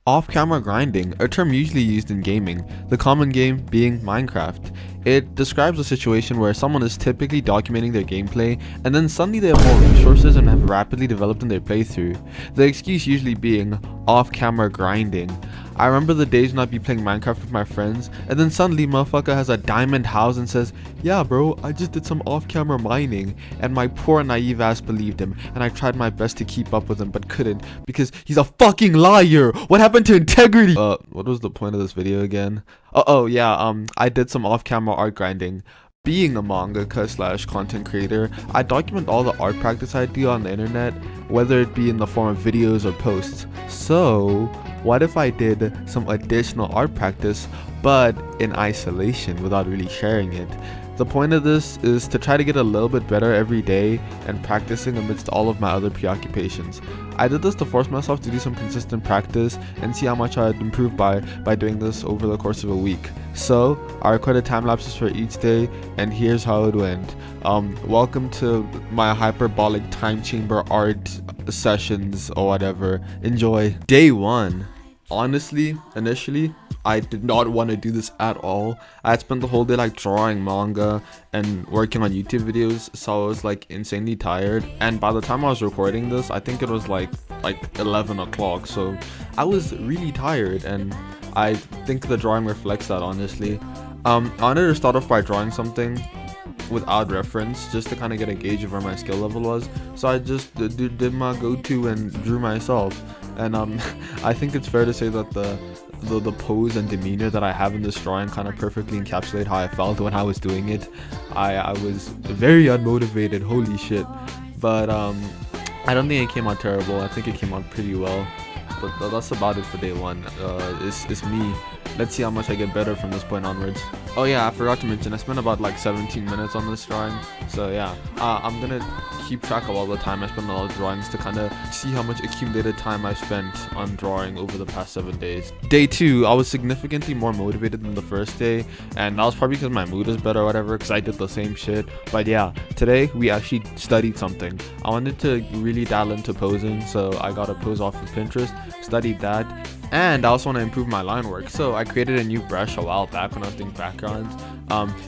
Off-camera grinding, a term usually used in gaming, the common game being Minecraft. It describes a situation where someone is typically documenting their gameplay and then suddenly they have more resources and have rapidly developed in their playthrough. The excuse usually being off-camera grinding. I remember the days when I'd be playing Minecraft with my friends and then suddenly motherfucker has a diamond house and says, "Yeah bro, I just did some off-camera mining," and my poor naive ass believed him and I tried my best to keep up with him but couldn't because he's a fucking liar. What happened to integrity? What was the point of this video again? I did some off-camera art grinding. Being a mangaka slash content creator, I document all the art practice I do on the internet, whether it be in the form of videos or posts. So, what if I did some additional art practice, but in isolation without really sharing it? The point of this is to try to get a little bit better every day and practicing amidst all of my other preoccupations. I did this to force myself to do some consistent practice and see how much I'd improve by doing this over the course of a week. So, I recorded time lapses for each day and here's how it went. Welcome to my hyperbolic time chamber art sessions or whatever. Enjoy. Day 1. Honestly, initially, I did not want to do this at all. I had spent the whole day like drawing manga and working on YouTube videos, so I was like insanely tired. And by the time I was recording this, I think it was like 11 o'clock, so I was really tired, and I think the drawing reflects that, honestly. I wanted to start off by drawing something without reference, just to kind of get a gauge of where my skill level was. So I just did my go-to and drew myself. And I think it's fair to say that the pose and demeanor that I have in this drawing kind of perfectly encapsulate how I felt when I was doing it. I was very unmotivated, holy shit. But I don't think it came out terrible. I think it came out pretty well. But that's about it for day 1. It's me. Let's see how much I get better from this point onwards. Oh yeah, I forgot to mention, I spent about like 17 minutes on this drawing. So yeah, I'm gonna keep track of all the time I spent on all the drawings to kind of see how much accumulated time I spent on drawing over the past 7 days. Day 2, I was significantly more motivated than the first day, and that was probably because my mood is better or whatever, because I did the same shit. But yeah, today we actually studied something. I wanted to really dial into posing, so I got a pose off of Pinterest, studied that. And I also want to improve my line work, so I created a new brush a while back when I was doing backgrounds.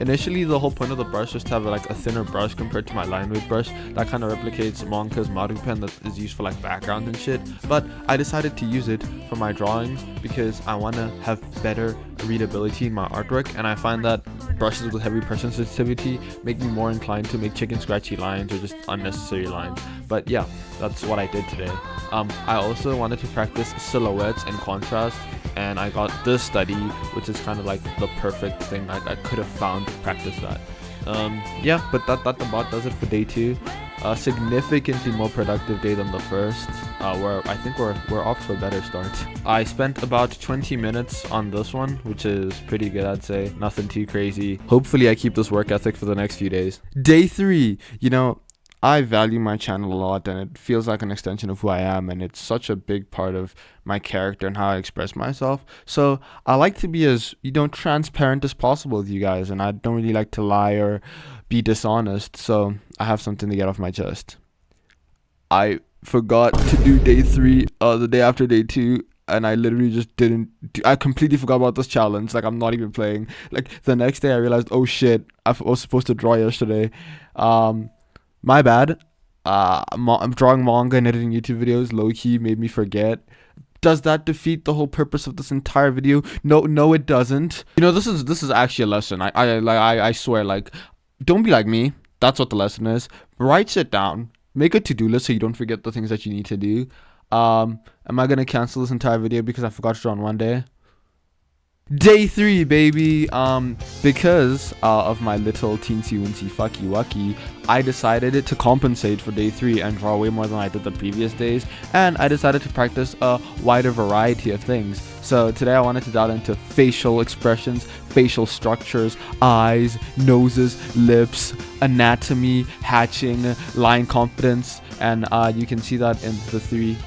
Initially the whole point of the brush was to have like a thinner brush compared to my line weight brush that kind of replicates Monka's Maru pen that is used for like background and shit. But I decided to use it for my drawings because I want to have better readability in my artwork, and I find that brushes with heavy pressure sensitivity make me more inclined to make chicken scratchy lines or just unnecessary lines. But yeah, that's what I did today. I also wanted to practice silhouettes and contrast, and I got this study, which is kind of like the perfect thing I could have found to practice that. Yeah, but that about does it for day 2. A significantly more productive day than the first, where I think we're off to a better start. I spent about 20 minutes on this one, which is pretty good, I'd say. Nothing too crazy. Hopefully I keep this work ethic for the next few days. Day 3, I value my channel a lot, and it feels like an extension of who I am, and it's such a big part of my character and how I express myself. So I like to be as, transparent as possible with you guys, and I don't really like to lie or be dishonest, so I have something to get off my chest. I forgot to do day 3 the day after day 2, and I literally just I completely forgot about this challenge. Like, I'm not even playing. Like, the next day I realized, oh shit, I was supposed to draw yesterday. My bad. I'm drawing manga and editing YouTube videos. Low-key made me forget. Does that defeat the whole purpose of this entire video? No, it doesn't. This is actually a lesson. I swear, like, don't be like me. That's what the lesson is. Write shit down. Make a to-do list so you don't forget the things that you need to do. Am I gonna cancel this entire video because I forgot to draw on one day? Day 3, baby. Because of my little teensy weensy fucky wucky, I decided to compensate for day 3 and draw way more than I did the previous days, and I decided to practice a wider variety of things. So today I wanted to dial into facial expressions, facial structures, eyes, noses, lips, anatomy, hatching, line confidence, and you can see that in the 3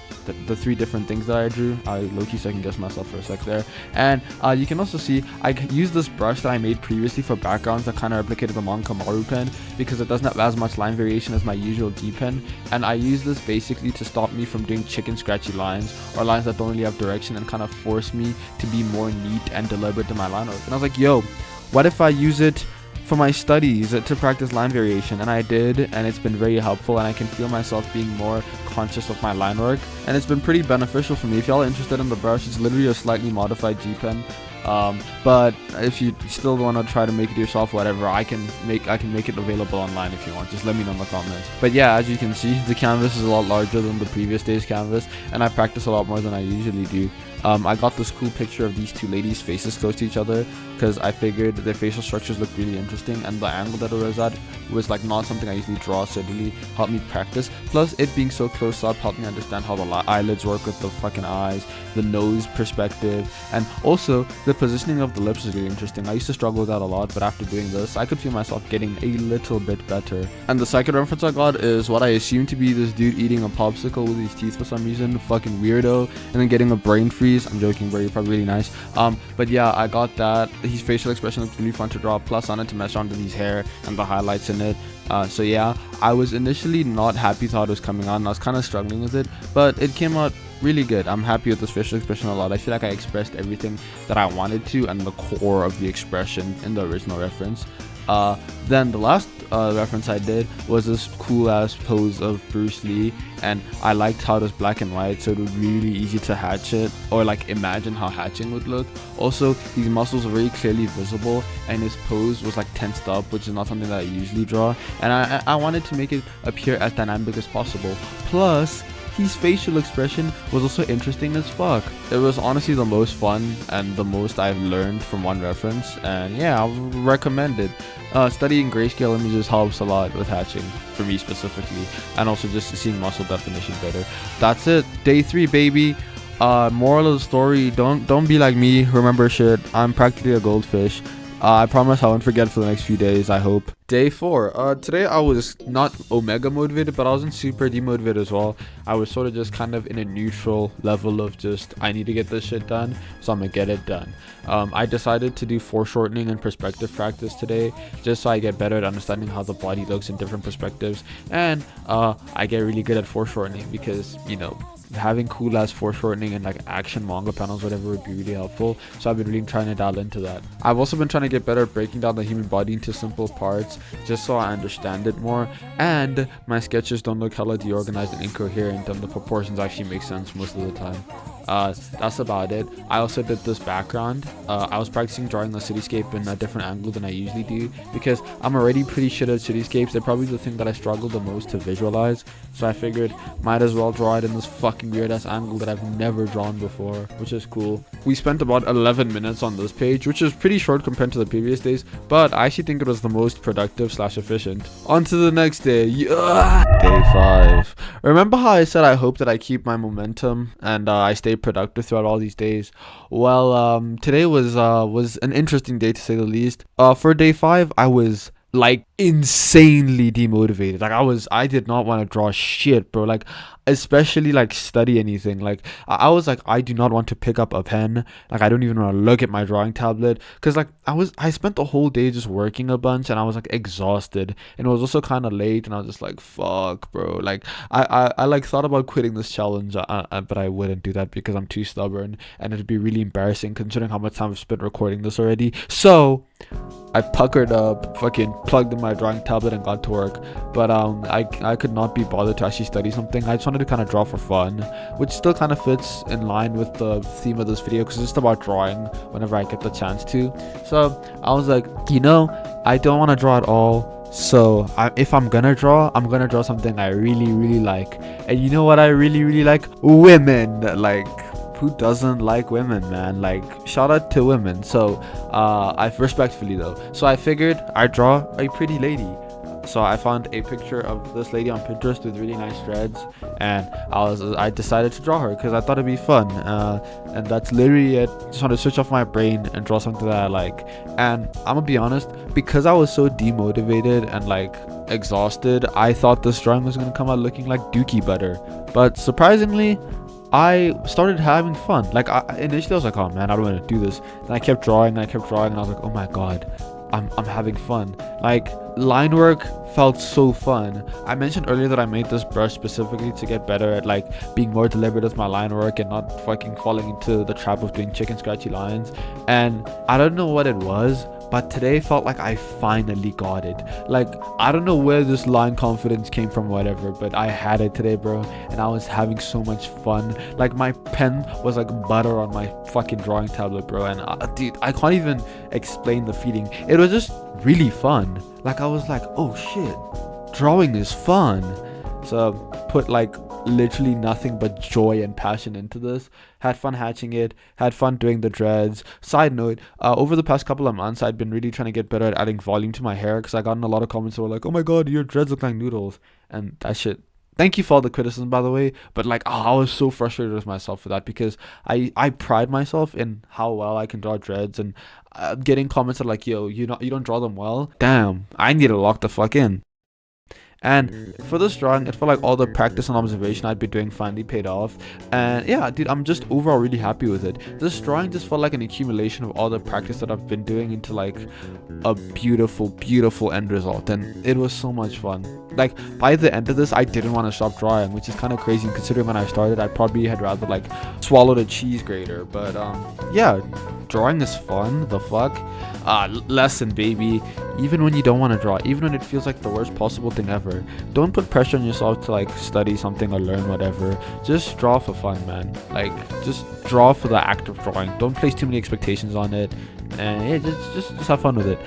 the 3 different things that I drew. I low-key second guessed myself for a sec there. And you can also see I used this brush that I made previously for backgrounds that kind of replicated the manga Maru pen, because it doesn't have as much line variation as my usual D pen, and I use this basically to stop me from doing chicken scratchy lines, or lines that don't really have direction, and kind of force me to be more neat and deliberate in my line work. And I was like, yo, what if I use it for my studies to practice line variation? And I did, and it's been very helpful, and I can feel myself being more conscious of my line work, and it's been pretty beneficial for me. If y'all are interested in the brush, it's literally a slightly modified G pen, but if you still want to try to make it yourself, whatever, I can make it available online if you want. Just let me know in the comments. But yeah, as you can see, the canvas is a lot larger than the previous day's canvas, and I practice a lot more than I usually do. I got this cool picture of these 2 ladies' faces close to each other because I figured their facial structures looked really interesting, and the angle that it was at was like not something I usually draw, so it really helped me practice. Plus, it being so close up helped me understand how the eyelids work with the fucking eyes, the nose perspective, and also the positioning of the lips is really interesting. I used to struggle with that a lot, but after doing this, I could feel myself getting a little bit better. And the second reference I got is what I assume to be this dude eating a popsicle with his teeth for some reason, fucking weirdo, and then getting a brain freeze. I'm joking, bro, you're probably really nice. But yeah, I got that. His facial expression looks really fun to draw, plus I wanted to mess around with his hair and the highlights in it. So yeah, I was initially not happy with how it was coming out, and I was kind of struggling with it, but it came out really good. I'm happy with this facial expression a lot. I feel like I expressed everything that I wanted to, and the core of the expression in the original reference. Then the last reference I did was this cool ass pose of Bruce Lee, and I liked how it was black and white, so it was really easy to hatch it, or like imagine how hatching would look. Also, these muscles are very clearly visible, and his pose was like tensed up, which is not something that I usually draw, and I wanted to make it appear as dynamic as possible. Plus, his facial expression was also interesting as fuck. It was honestly the most fun and the most I've learned from one reference, and yeah, I recommend it. Studying grayscale images helps a lot with hatching, for me specifically, and also just seeing muscle definition better. That's it. Day 3, baby. Moral of the story, don't be like me. Remember shit. I'm practically a goldfish. I promise I won't forget for the next few days, I hope. Day 4. Today I was not omega motivated, but I wasn't super demotivated as well. I was sort of just kind of in a neutral level of just, I need to get this shit done, so I'm gonna get it done. I decided to do foreshortening and perspective practice today, just so I get better at understanding how the body looks in different perspectives, and I get really good at foreshortening because, you know, having cool ass foreshortening and like action manga panels, whatever, would be really helpful. So I've been really trying to dial into that. I've also been trying to get better at breaking down the human body into simple parts, just so I understand it more, and my sketches don't look hella deorganized and incoherent, and the proportions actually make sense most of the time. That's about it. I also did this background. I was practicing drawing the cityscape in a different angle than I usually do, because I'm already pretty shit at cityscapes. They're probably the thing that I struggle the most to visualize, so I figured might as well draw it in this fucking weird ass angle that I've never drawn before, which is cool. We spent about 11 minutes on this page, which is pretty short compared to the previous days, but I actually think it was the most productive / efficient. On to the next day. Yeah! Day 5. Remember how I said I hope that I keep my momentum and I stay productive throughout all these days? Well, today was an interesting day to say the least. For day 5, I was like insanely demotivated. Like I did not want to draw shit, bro. Like, especially like study anything. Like I was like, I do not want to pick up a pen. Like I don't even want to look at my drawing tablet, because like I spent the whole day just working a bunch, and I was like exhausted, and it was also kind of late, and I was just like, fuck, bro. Like I like thought about quitting this challenge, but I wouldn't do that because I'm too stubborn, and it'd be really embarrassing considering how much time I've spent recording this already. So I puckered up, fucking plugged in my drawing tablet and got to work. But I could not be bothered to actually study something. I just wanted to kind of draw for fun, which still kind of fits in line with the theme of this video, because it's just about drawing whenever I get the chance to. So I was like, you know, I don't want to draw at all, so if I'm gonna draw something I really like. And you know what I really like? Women. Like, who doesn't like women, man? Like, shout out to women. So I respectfully though, so I figured I'd draw a pretty lady. So I found a picture of this lady on Pinterest with really nice dreads, and I decided to draw her because I thought it'd be fun, and that's literally it. Just want to switch off my brain and draw something that I like. And I'm gonna be honest, because I was so demotivated and like exhausted, I thought this drawing was gonna come out looking like dookie butter, but surprisingly I started having fun. Like initially I was like, oh man, I don't want to do this. Then I kept drawing and I kept drawing and I was like, oh my god, I'm having fun. Like line work felt so fun. I mentioned earlier that I made this brush specifically to get better at like being more deliberate with my line work and not fucking falling into the trap of doing chicken scratchy lines. And I don't know what it was, but today felt like I finally got it. Like I don't know where this line confidence came from, whatever, but I had it today, bro, and I was having so much fun. Like my pen was like butter on my fucking drawing tablet, bro, and dude, I can't even explain the feeling. It was just really fun. Like I was like, oh shit, drawing is fun. So put like literally nothing but joy and passion into this. Had fun hatching it, had fun doing the dreads. Side note, over the past couple of months I'd been really trying to get better at adding volume to my hair, because I gotten a lot of comments that were like, oh my god, your dreads look like noodles, and that shit, thank you for all the criticism, by the way, but like, oh, I was so frustrated with myself for that, because I pride myself in how well I can draw dreads, and getting comments that like, yo, you don't draw them well, damn, I need to lock the fuck in. And for this drawing, it felt like all the practice and observation I'd been doing finally paid off. And yeah, dude, I'm just overall really happy with it. This drawing just felt like an accumulation of all the practice that I've been doing into like a beautiful, beautiful end result. And it was so much fun. Like by the end of this, I didn't want to stop drawing, which is kind of crazy considering when I started, I probably had rather like swallowed a cheese grater. But yeah, drawing is fun. The fuck. Lesson, baby. Even when you don't want to draw, even when it feels like the worst possible thing ever, don't put pressure on yourself to like study something or learn whatever. Just draw for fun, man. Like just draw for the act of drawing. Don't place too many expectations on it, and yeah, just have fun with it.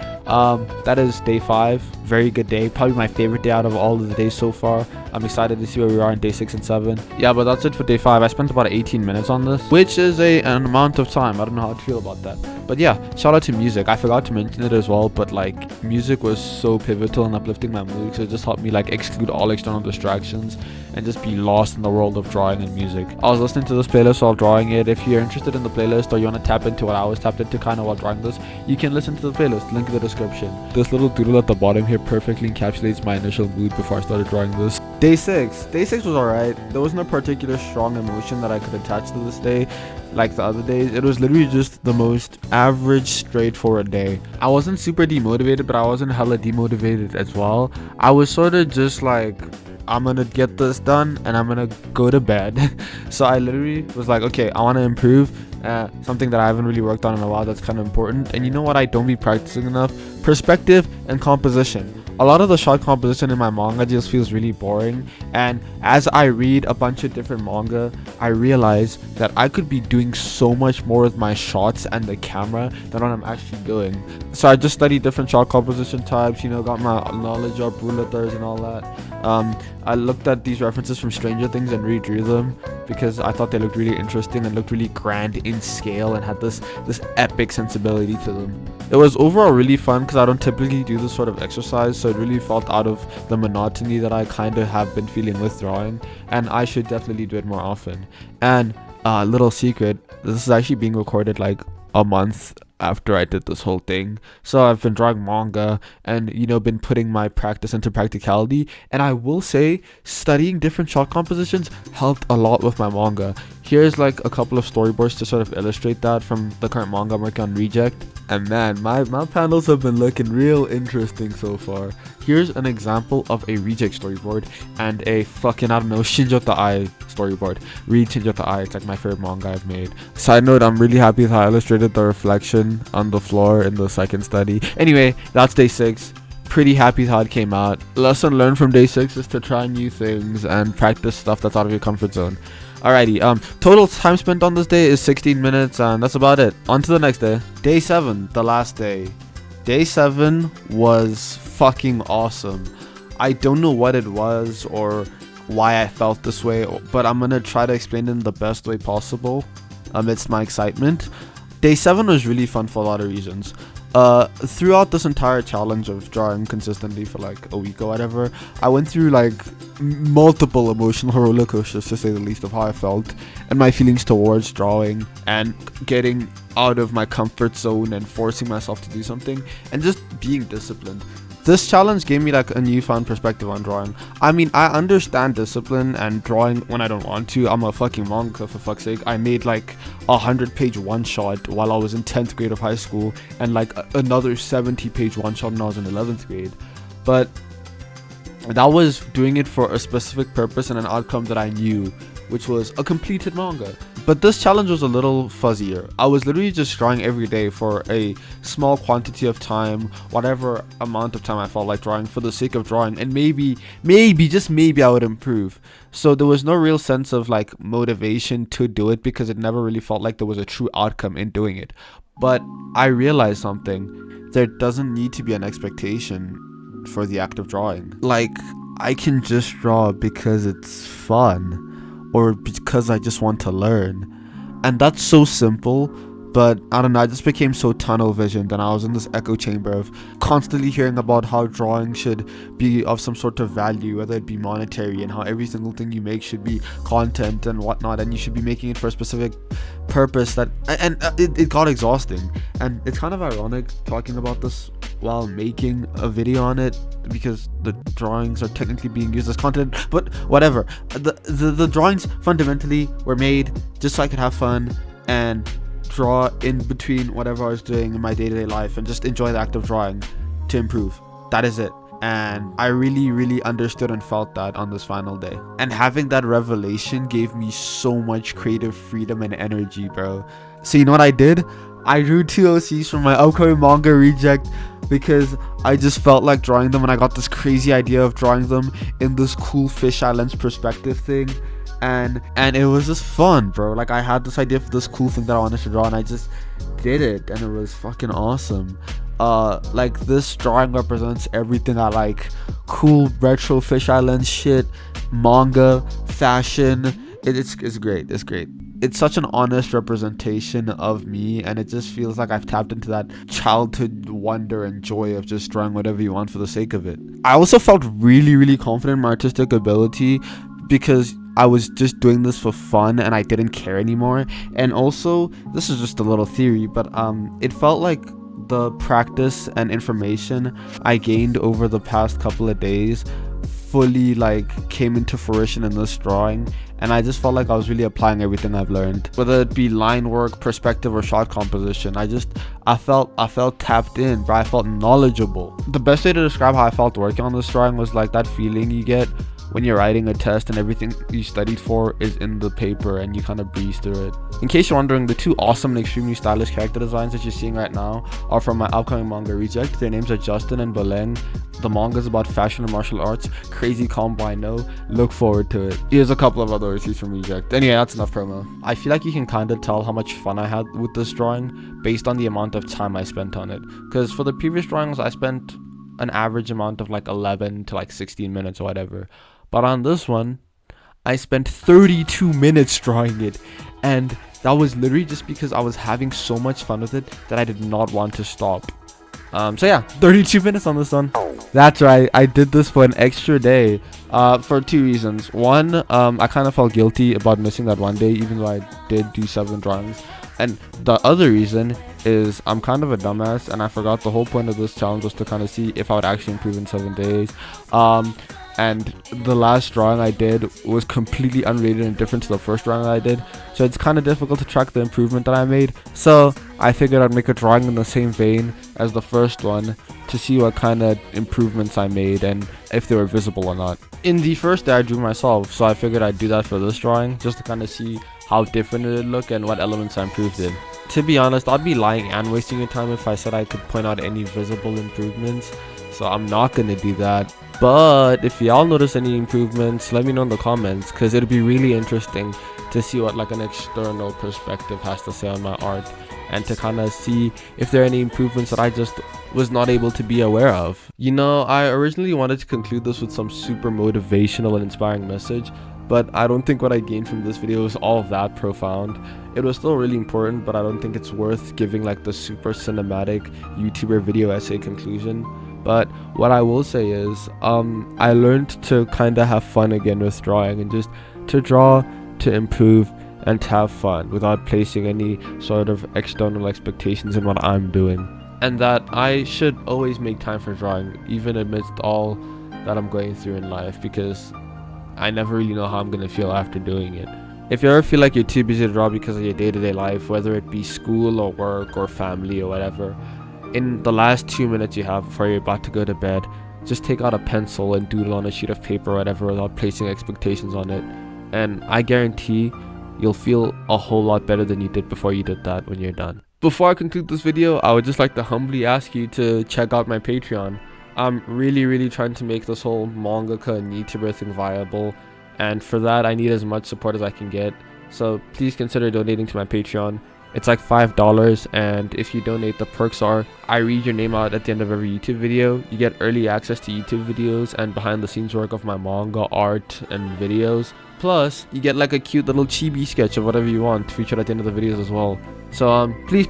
That is day 5. Very good day, probably my favorite day out of all of the days so far. I'm excited to see where we are in day 6 and 7. Yeah, but that's it for day 5. I spent about 18 minutes on this, which is an amount of time. I don't know how to feel about that, but yeah, shout out to music. I forgot to mention it as well, but like music was so pivotal in uplifting my mood, because it just helped me like exclude all external distractions and just be lost in the world of drawing and music. I was listening to this playlist while drawing it. If you're interested in the playlist or you want to tap into what I was tapped into kind of while drawing this, you can listen to the playlist, link in the description. This little doodle at the bottom here perfectly encapsulates my initial mood before I started drawing this. Day 6 was alright. There was no particular strong emotion that I could attach to this day like the other days. It was literally just the most average, straightforward day. I wasn't super demotivated, but I wasn't hella demotivated as well. I was sort of just like, I'm gonna get this done and I'm gonna go to bed. So I literally was like, okay, I want to improve something that I haven't really worked on in a while that's kind of important. And you know what I don't be practicing enough? Perspective and composition. A lot of the shot composition in my manga just feels really boring, and as I read a bunch of different manga, I realize that I could be doing so much more with my shots and the camera than what I'm actually doing. So I just studied different shot composition types, you know, got my knowledge of brulators and all that. I looked at these references from Stranger Things and redrew them because I thought they looked really interesting and looked really grand in scale and had this epic sensibility to them. It was overall really fun because I don't typically do this sort of exercise, so it really felt out of the monotony that I kind of have been feeling with drawing, and I should definitely do it more often. And little secret, this is actually being recorded like a month after I did this whole thing, so I've been drawing manga and, you know, been putting my practice into practicality, and I will say studying different shot compositions helped a lot with my manga. Here's like a couple of storyboards to sort of illustrate that from the current manga I'm working on, Reject, and man, my panels have been looking real interesting so far. Here's an example of a Reject storyboard and a fucking, I don't know, Shinjota Ai storyboard. Read Shinjota Ai, it's like my favorite manga I've made. Side note, I'm really happy with how I illustrated the reflection on the floor in the second study. Anyway, that's day 6. Pretty happy with how it came out. Lesson learned from day 6 is to try new things and practice stuff that's out of your comfort zone. Alrighty, total time spent on this day is 16 minutes, and that's about it. On to the next day. Day 7, the last day. Day 7 was fucking awesome. I don't know what it was or why I felt this way, but I'm gonna try to explain it in the best way possible amidst my excitement. Day 7 was really fun for a lot of reasons. Throughout this entire challenge of drawing consistently for like a week or whatever, I went through like multiple emotional roller coasters, to say the least, of how I felt and my feelings towards drawing and getting out of my comfort zone and forcing myself to do something and just being disciplined. This challenge gave me like a newfound perspective on drawing. I mean, I understand discipline and drawing when I don't want to. I'm a fucking manga, for fuck's sake. I made like 100-page one-shot while I was in 10th grade of high school, and like another 70-page one-shot when I was in 11th grade. But that was doing it for a specific purpose and an outcome that I knew, which was a completed manga. But this challenge was a little fuzzier. I was literally just drawing every day for a small quantity of time, whatever amount of time I felt like drawing, for the sake of drawing, and maybe, just maybe I would improve. So there was no real sense of like motivation to do it, because it never really felt like there was a true outcome in doing it. But I realized something. There doesn't need to be an expectation for the act of drawing. Like, I can just draw because it's fun, or because I just want to learn. And that's so simple, but I don't know, I just became so tunnel visioned, and I was in this echo chamber of constantly hearing about how drawing should be of some sort of value, whether it be monetary, and how every single thing you make should be content and whatnot, and you should be making it for a specific purpose. It got exhausting. And it's kind of ironic talking about this while making a video on it, because the drawings are technically being used as content, but whatever. The drawings fundamentally were made just so I could have fun and draw in between whatever I was doing in my day-to-day life, and just enjoy the act of drawing to improve. That is it. And I really understood and felt that on this final day. And having that revelation gave me so much creative freedom and energy, bro. So you know what I did? I drew 2 OCs from my upcoming manga reject, because I just felt like drawing them, and I got this crazy idea of drawing them in this cool fisheye lens perspective thing, and it was just fun, bro. Like, I had this idea for this cool thing that I wanted to draw, and I just did it, and it was fucking awesome. Like, this drawing represents everything I like: cool retro fisheye lens shit, manga, fashion. It's great. It's such an honest representation of me, and it just feels like I've tapped into that childhood wonder and joy of just drawing whatever you want for the sake of it. I also felt really confident in my artistic ability, because I was just doing this for fun and I didn't care anymore. And also, this is just a little theory, but it felt like the practice and information I gained over the past couple of days fully like came into fruition in this drawing, and I just felt like I was really applying everything I've learned, whether it be line work, perspective, or shot composition. I felt tapped in, but I felt knowledgeable. The best way to describe how I felt working on this drawing was like that feeling you get when you're writing a test and everything you studied for is in the paper and you kind of breeze through it. In case you're wondering, the 2 awesome and extremely stylish character designs that you're seeing right now are from my upcoming manga reject. Their names are Justin and Beleng. The manga is about fashion and martial arts. Crazy combo, I know. Look forward to it. Here's a couple of other receipts from reject. Anyway, that's enough promo. I feel like you can kind of tell how much fun I had with this drawing based on the amount of time I spent on it. Because for the previous drawings, I spent an average amount of like 11 to like 16 minutes or whatever. But on this one, I spent 32 minutes drawing it, and that was literally just because I was having so much fun with it that I did not want to stop. So yeah, 32 minutes on this one. That's right, I did this for an extra day, for 2 reasons. One, I kind of felt guilty about missing that one day, even though I did do 7 drawings. And the other reason is I'm kind of a dumbass, and I forgot the whole point of this challenge was to kind of see if I would actually improve in 7 days. And the last drawing I did was completely unrelated and different to the first drawing that I did, so it's kind of difficult to track the improvement that I made. So I figured I'd make a drawing in the same vein as the first one to see what kind of improvements I made and if they were visible or not. In the first day I drew myself, so I figured I'd do that for this drawing just to kind of see how different it would look and what elements I improved in. To be honest, I'd be lying and wasting your time if I said I could point out any visible improvements, so I'm not gonna do that. But if y'all notice any improvements, let me know in the comments, because it'll be really interesting to see what like an external perspective has to say on my art, and to kind of see if there are any improvements that I just was not able to be aware of. You know, I originally wanted to conclude this with some super motivational and inspiring message, but I don't think what I gained from this video was all that profound. It was still really important, but I don't think it's worth giving like the super cinematic YouTuber video essay conclusion. But what I will say is, I learned to kind of have fun again with drawing, and just to draw, to improve, and to have fun without placing any sort of external expectations in what I'm doing. and that I should always make time for drawing, even amidst all that I'm going through in life, because I never really know how I'm gonna feel after doing it. If you ever feel like you're too busy to draw because of your day-to-day life, whether it be school or work or family or whatever, in the last 2 minutes you have before you're about to go to bed, just take out a pencil and doodle on a sheet of paper or whatever without placing expectations on it, and I guarantee you'll feel a whole lot better than you did before you did that when you're done. Before I conclude this video, I would just like to humbly ask you to check out my Patreon. I'm really trying to make this whole mangaka and YouTuber thing viable, and for that I need as much support as I can get, so please consider donating to my Patreon. It's like $5, and if you donate, the perks are I read your name out at the end of every YouTube video, you get early access to YouTube videos and behind the scenes work of my manga, art, and videos, plus you get like a cute little chibi sketch of whatever you want featured at the end of the videos as well. So please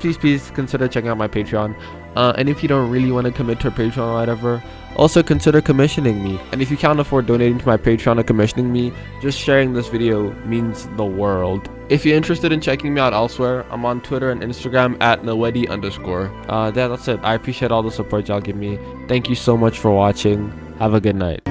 consider checking out my Patreon, and if you don't really want to commit to a Patreon or whatever, also consider commissioning me. And if you can't afford donating to my Patreon or commissioning me, just sharing this video means the world. If you're interested in checking me out elsewhere, I'm on Twitter and Instagram at Nawedi_. Yeah, that's it. I appreciate all the support y'all give me. Thank you so much for watching. Have a good night.